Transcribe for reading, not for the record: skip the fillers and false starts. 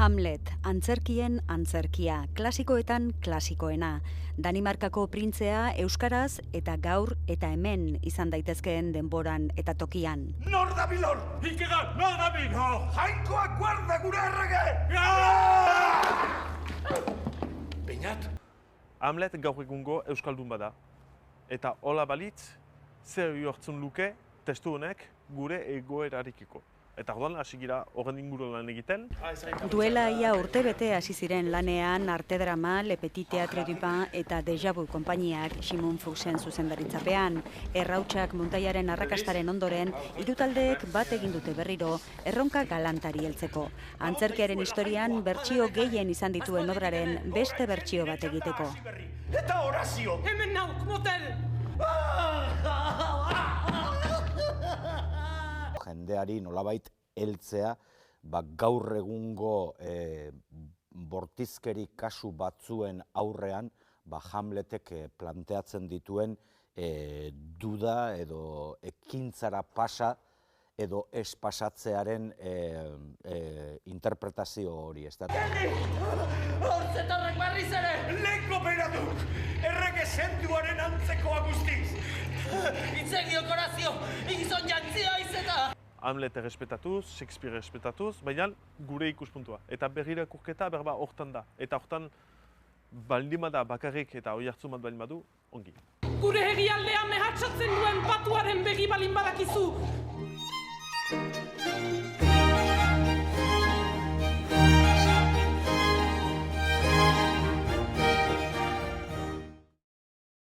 Hamlet, antzerkien antzerkia, klasikoetan klasikoena. Danimarkako printzea euskaraz eta gaur eta hemen izan daitezkeen denboran eta tokian. Nor da bilor! Ikegan, nor da bilor! Jainkoak guarda gure errege! Beñat? Hamlet gaur egungo euskaldun bada. Eta hola balitz, zer jortzun luke testu honek gure egoerarikiko. Eta orduan hasi gira horren inguru lan egiten. Duela ia urtebete hasi ziren lanean Arte Drama, Le Petit Théâtre du Pain eta Déjà Vu konpainiak Simon Fuchsen zuzendaritzapean. Errautsak muntaiaren arrakastaren ondoren, hiru taldeek bat egin dute berriro erronka galantari heltzeko. Antzerkiaren historian bertsio gehien izan dituen obraren beste bertsio bat egiteko. Eta Horazio! Hemen nauk, motel! Jendeari nolabait heltzea, gaur egungo bortizkeri kasu batzuen aurrean Hamletek planteatzen dituen duda edo ekintzara pasa edo ez pasatzearen interpretazio hori. Geldi! Hortzetorrek barriz ere! Leko beraduk! Errege sentuaren antzekoa guztiz! Itzegiok Horazio! Igizon jantzia izeta! Hamlet errespetatuz, Shakespeare errespetatuz, baina gure ikuspuntua. Eta berrira kurketa berba hortan da. Eta hortan baldimada bakarrik eta hoi hartzu bat baldimadu, ongi. Gure herrialdean mehatxatzen duen batuaren begi balin badakizu!